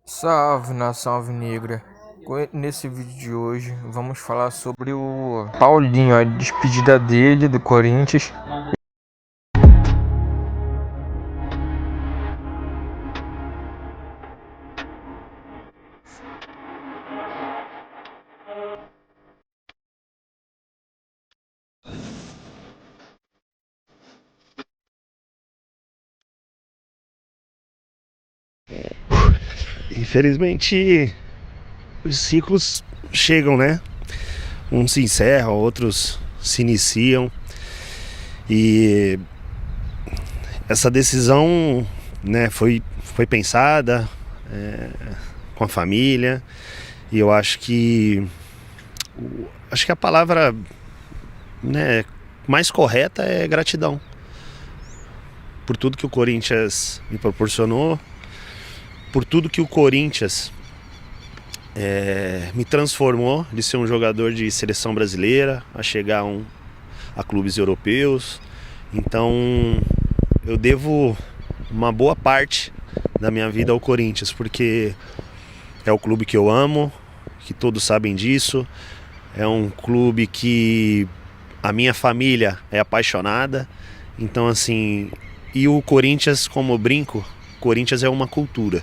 Salve nação alvinegra! Nesse vídeo de hoje vamos falar sobre o Paulinho, a despedida dele do Corinthians. Infelizmente, os ciclos chegam, né? Uns se encerram, outros se iniciam. E essa decisão, né, foi pensada com a família. E eu acho que a palavra, né, mais correta é gratidão por tudo que o Corinthians me proporcionou, por tudo que o Corinthians me transformou de ser um jogador de seleção brasileira a chegar a clubes europeus. Então eu devo uma boa parte da minha vida ao Corinthians, porque é o clube que eu amo, que todos sabem disso. É um clube que a minha família é apaixonada. Então assim, e o Corinthians, como eu brinco, Corinthians é uma cultura.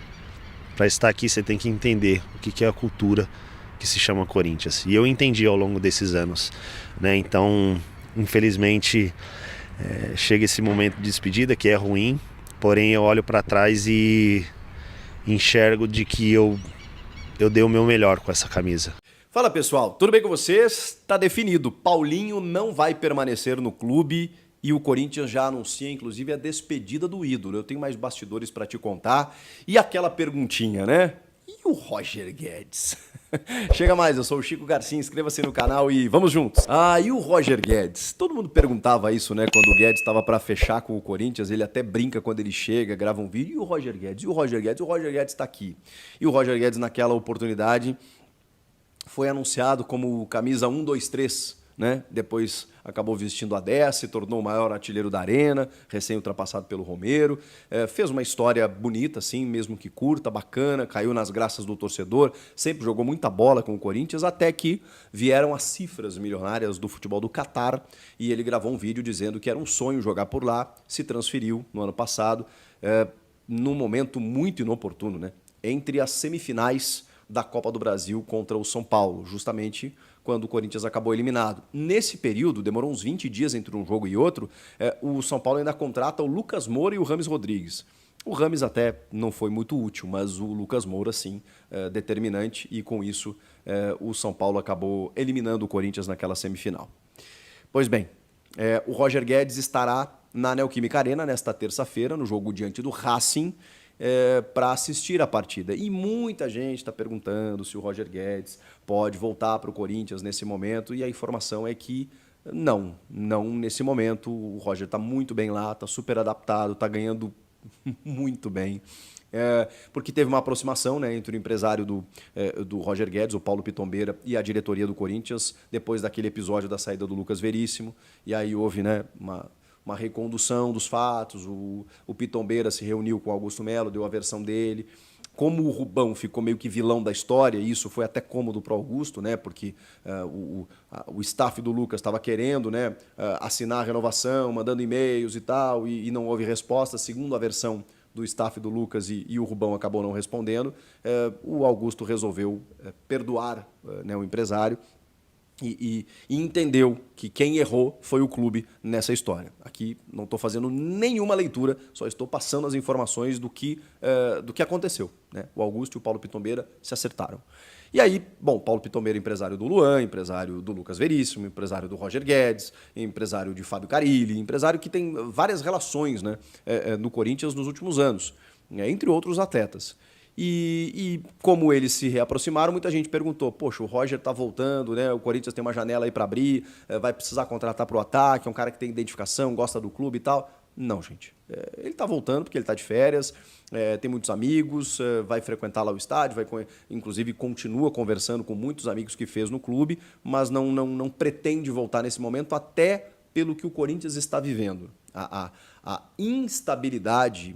Para estar aqui você tem que entender o que é a cultura que se chama Corinthians. E eu entendi ao longo desses anos, né? Então, infelizmente, chega esse momento de despedida que é ruim, porém eu olho para trás e enxergo de que eu dei o meu melhor com essa camisa. Fala pessoal, tudo bem com vocês? Tá definido, Paulinho não vai permanecer no clube e o Corinthians já anuncia inclusive a despedida do ídolo. Eu tenho mais bastidores para te contar. E aquela perguntinha, né? E o Roger Guedes? Chega mais, eu sou o Chico Garcia, inscreva-se no canal e vamos juntos. E o Roger Guedes? Todo mundo perguntava isso, né? Quando o Guedes estava para fechar com o Corinthians, ele até brinca quando ele chega, grava um vídeo. E o Roger Guedes? E o Roger Guedes? O Roger Guedes está aqui. E o Roger Guedes, naquela oportunidade, foi anunciado como camisa 123, né? Depois acabou vestindo a 10, se tornou o maior artilheiro da arena, recém-ultrapassado pelo Romero. Fez uma história bonita, assim, mesmo que curta, bacana, caiu nas graças do torcedor, sempre jogou muita bola com o Corinthians, até que vieram as cifras milionárias do futebol do Catar e ele gravou um vídeo dizendo que era um sonho jogar por lá, se transferiu no ano passado, num momento muito inoportuno, né? Entre as semifinais da Copa do Brasil contra o São Paulo, justamente quando o Corinthians acabou eliminado. Nesse período, demorou uns 20 dias entre um jogo e outro, o São Paulo ainda contrata o Lucas Moura e o Rames Rodrigues. O Rames até não foi muito útil, mas o Lucas Moura sim, determinante, e com isso o São Paulo acabou eliminando o Corinthians naquela semifinal. Pois bem, o Roger Guedes estará na Neoquímica Arena nesta terça-feira, no jogo diante do Racing, para assistir a partida. E muita gente está perguntando se o Roger Guedes pode voltar para o Corinthians nesse momento, e a informação é que não nesse momento. O Roger está muito bem lá, está super adaptado, está ganhando muito bem. Porque teve uma aproximação, né, entre o empresário do Roger Guedes, o Paulo Pitombeira, e a diretoria do Corinthians, depois daquele episódio da saída do Lucas Veríssimo, e aí houve, né, uma recondução dos fatos. O Pitombeira se reuniu com o Augusto Melo, deu a versão dele. Como o Rubão ficou meio que vilão da história, e isso foi até cômodo para o Augusto, né, porque o staff do Lucas estava querendo, né, assinar a renovação, mandando e-mails e tal, e não houve resposta, segundo a versão do staff do Lucas, e o Rubão acabou não respondendo. O Augusto resolveu perdoar, né, o empresário, e entendeu que quem errou foi o clube nessa história. Aqui não estou fazendo nenhuma leitura, só estou passando as informações do que aconteceu, né? O Augusto e o Paulo Pitombeira se acertaram. E aí, bom, Paulo Pitombeira, empresário do Luan, empresário do Lucas Veríssimo, empresário do Roger Guedes, empresário de Fábio Carilli, empresário que tem várias relações, né, no Corinthians nos últimos anos, entre outros atletas. E como eles se reaproximaram, muita gente perguntou: poxa, o Roger tá voltando, né? O Corinthians tem uma janela aí para abrir, vai precisar contratar para o ataque, é um cara que tem identificação, gosta do clube e tal. Não, gente. Ele tá voltando porque ele tá de férias, tem muitos amigos, vai frequentar lá o estádio, inclusive continua conversando com muitos amigos que fez no clube, mas não pretende voltar nesse momento, até pelo que o Corinthians está vivendo. a instabilidade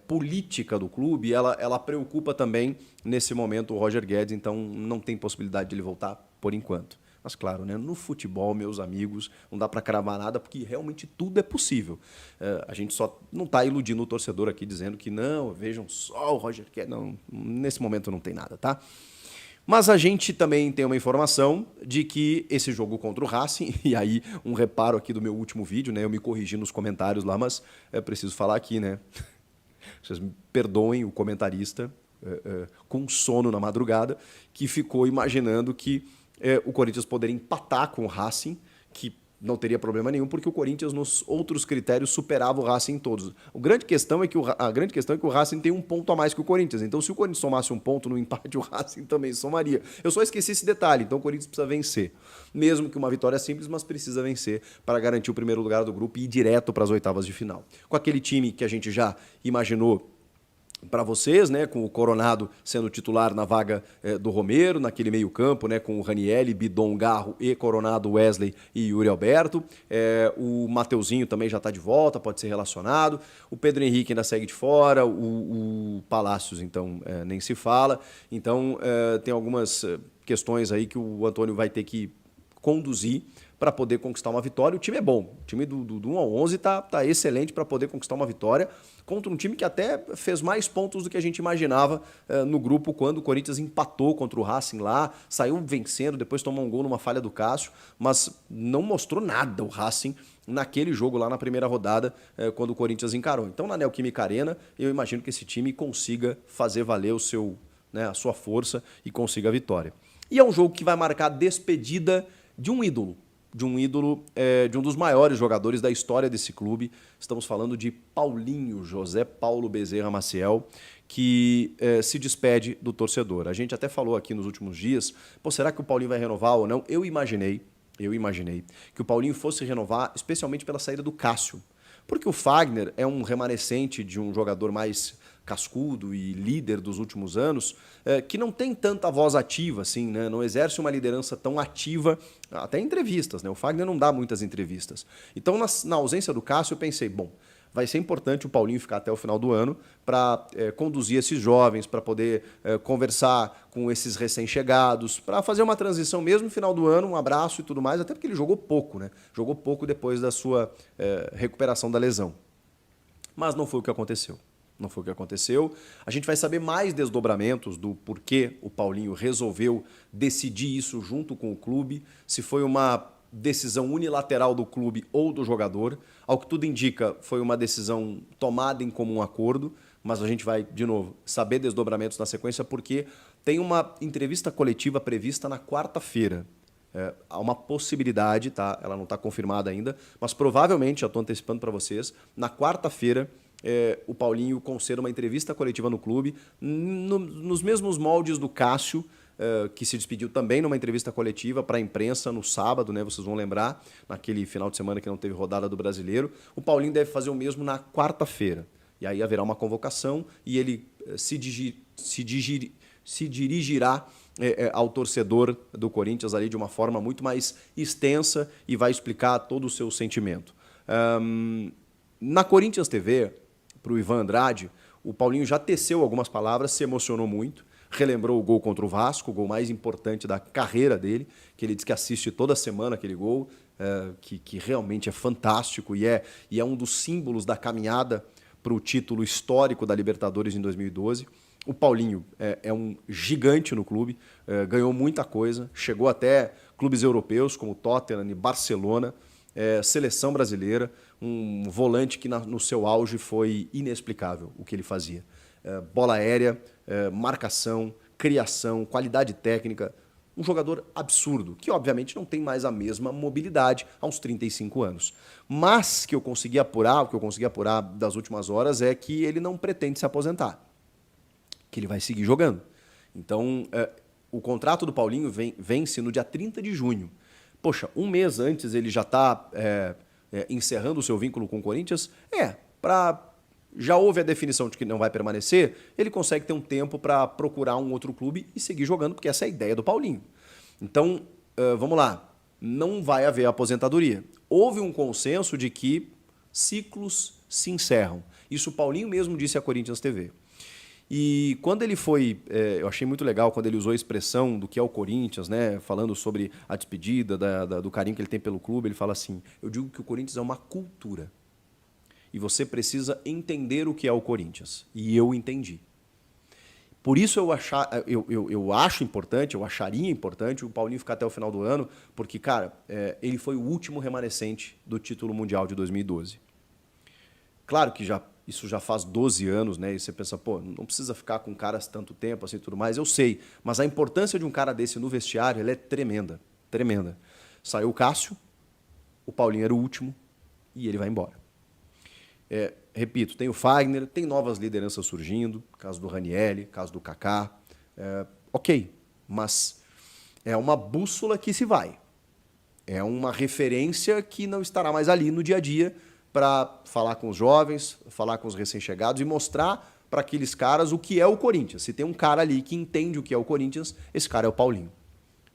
política do clube, ela preocupa também nesse momento o Roger Guedes, então não tem possibilidade de ele voltar por enquanto. Mas claro, né, no futebol, meus amigos, não dá para cravar nada porque realmente tudo é possível. A gente só não está iludindo o torcedor aqui dizendo que não, vejam só o Roger Guedes. Não, nesse momento não tem nada, tá? Mas a gente também tem uma informação de que esse jogo contra o Racing, e aí um reparo aqui do meu último vídeo, né? Eu me corrigi nos comentários lá, mas é preciso falar aqui, né? Vocês me perdoem o comentarista com sono na madrugada, que ficou imaginando que o Corinthians poderia empatar com o Racing, que não teria problema nenhum, porque o Corinthians, nos outros critérios, superava o Racing em todos. A grande questão é que o Racing tem um ponto a mais que o Corinthians. Então, se o Corinthians somasse um ponto no empate, o Racing também somaria. Eu só esqueci esse detalhe. Então, o Corinthians precisa vencer. Mesmo que uma vitória simples, mas precisa vencer para garantir o primeiro lugar do grupo e ir direto para as oitavas de final. Com aquele time que a gente já imaginou para vocês, né, com o Coronado sendo titular na vaga do Romero, naquele meio campo, né, com o Ranieri, Bidon, Garro e Coronado, Wesley e Yuri Alberto. O Mateuzinho também já está de volta, pode ser relacionado. O Pedro Henrique ainda segue de fora, o Palácios, então, nem se fala. Então, tem algumas questões aí que o Antônio vai ter que conduzir para poder conquistar uma vitória. O time é bom, o time do 1 ao 11 tá excelente para poder conquistar uma vitória contra um time que até fez mais pontos do que a gente imaginava no grupo, quando o Corinthians empatou contra o Racing lá, saiu vencendo, depois tomou um gol numa falha do Cássio, mas não mostrou nada o Racing naquele jogo lá na primeira rodada, quando o Corinthians encarou. Então, na Neoquímica Arena, eu imagino que esse time consiga fazer valer a sua força e consiga a vitória. E é um jogo que vai marcar a despedida de um ídolo, de um dos maiores jogadores da história desse clube. Estamos falando de Paulinho, José Paulo Bezerra Maciel, que se despede do torcedor. A gente até falou aqui nos últimos dias, será que o Paulinho vai renovar ou não? Eu imaginei que o Paulinho fosse renovar, especialmente pela saída do Cássio, porque o Fagner é um remanescente de um jogador mais cascudo e líder dos últimos anos, que não tem tanta voz ativa, assim, né? Não exerce uma liderança tão ativa, até em entrevistas, né? O Fagner não dá muitas entrevistas. Então, na ausência do Cássio, eu pensei, vai ser importante o Paulinho ficar até o final do ano para conduzir esses jovens, para poder conversar com esses recém-chegados, para fazer uma transição mesmo no final do ano, um abraço e tudo mais, até porque ele jogou pouco, né? Jogou pouco depois da sua recuperação da lesão. Mas não foi o que aconteceu. Não foi o que aconteceu. A gente vai saber mais desdobramentos do porquê o Paulinho resolveu decidir isso junto com o clube, se foi uma decisão unilateral do clube ou do jogador. Ao que tudo indica, foi uma decisão tomada em comum acordo, mas a gente vai, de novo, saber desdobramentos na sequência, porque tem uma entrevista coletiva prevista na quarta-feira. Há uma possibilidade, tá? Ela não está confirmada ainda, mas provavelmente, já estou antecipando para vocês, na quarta-feira, o Paulinho conceda uma entrevista coletiva no clube, nos mesmos moldes do Cássio, que se despediu também numa entrevista coletiva para a imprensa no sábado, né? Vocês vão lembrar, naquele final de semana que não teve rodada do Brasileiro. O Paulinho deve fazer o mesmo na quarta-feira. E aí haverá uma convocação e ele se dirigirá ao torcedor do Corinthians ali de uma forma muito mais extensa e vai explicar todo o seu sentimento. Na Corinthians TV, para o Ivan Andrade, o Paulinho já teceu algumas palavras, se emocionou muito, relembrou o gol contra o Vasco, o gol mais importante da carreira dele, que ele diz que assiste toda semana aquele gol, que realmente é fantástico e é um dos símbolos da caminhada para o título histórico da Libertadores em 2012. O Paulinho é um gigante no clube, ganhou muita coisa, chegou até clubes europeus como Tottenham e Barcelona, seleção brasileira, um volante que no seu auge foi inexplicável o que ele fazia. Bola aérea, marcação, criação, qualidade técnica, um jogador absurdo, que obviamente não tem mais a mesma mobilidade aos 35 anos. Mas o que eu consegui apurar das últimas horas é que ele não pretende se aposentar, que ele vai seguir jogando. Então, o contrato do Paulinho vence no dia 30 de junho. Poxa, um mês antes ele já está encerrando o seu vínculo com o Corinthians? Já houve a definição de que não vai permanecer, ele consegue ter um tempo para procurar um outro clube e seguir jogando, porque essa é a ideia do Paulinho. Então, vamos lá, não vai haver aposentadoria. Houve um consenso de que ciclos se encerram. Isso o Paulinho mesmo disse à Corinthians TV. E quando ele foi, eu achei muito legal quando ele usou a expressão do que é o Corinthians, né, falando sobre a despedida, do carinho que ele tem pelo clube, ele fala assim, eu digo que o Corinthians é uma cultura. E você precisa entender o que é o Corinthians. E eu entendi. Por isso eu acho importante, eu acharia importante o Paulinho ficar até o final do ano, porque, cara, ele foi o último remanescente do título mundial de 2012. Claro que isso já faz 12 anos, né? E você pensa, pô, não precisa ficar com caras tanto tempo assim tudo mais, eu sei. Mas a importância de um cara desse no vestiário, ela é tremenda, tremenda. Saiu o Cássio, o Paulinho era o último e ele vai embora. Repito, tem o Fagner, tem novas lideranças surgindo, caso do Ranieri, caso do Kaká. Ok, mas é uma bússola que se vai. É uma referência que não estará mais ali no dia a dia para falar com os jovens, falar com os recém-chegados e mostrar para aqueles caras o que é o Corinthians. Se tem um cara ali que entende o que é o Corinthians, esse cara é o Paulinho.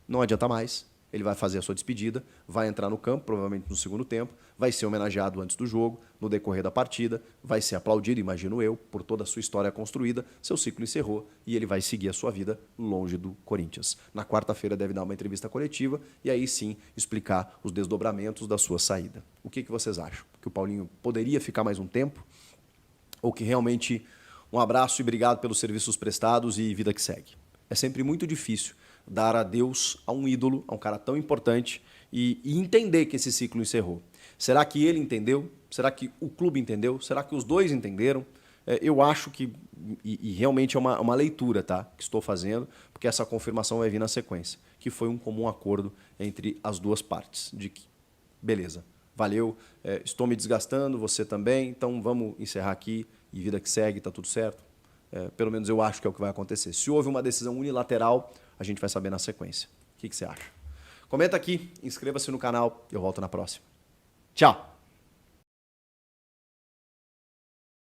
Não adianta mais. Ele vai fazer a sua despedida, vai entrar no campo, provavelmente no segundo tempo, vai ser homenageado antes do jogo, no decorrer da partida, vai ser aplaudido, imagino eu, por toda a sua história construída, seu ciclo encerrou e ele vai seguir a sua vida longe do Corinthians. Na quarta-feira deve dar uma entrevista coletiva e aí sim explicar os desdobramentos da sua saída. O que vocês acham? Que o Paulinho poderia ficar mais um tempo? Ou que realmente um abraço e obrigado pelos serviços prestados e vida que segue? É sempre muito difícil dar adeus a um ídolo, a um cara tão importante e entender que esse ciclo encerrou. Será que ele entendeu? Será que o clube entendeu? Será que os dois entenderam? Eu acho que, e realmente é uma leitura, tá, que estou fazendo, porque essa confirmação vai vir na sequência, que foi um comum acordo entre as duas partes, de que, beleza, valeu, estou me desgastando, você também, então vamos encerrar aqui e vida que segue, tá tudo certo? Pelo menos eu acho que é o que vai acontecer. Se houve uma decisão unilateral, a gente vai saber na sequência. O que você acha? Comenta aqui, inscreva-se no canal e eu volto na próxima. Tchau!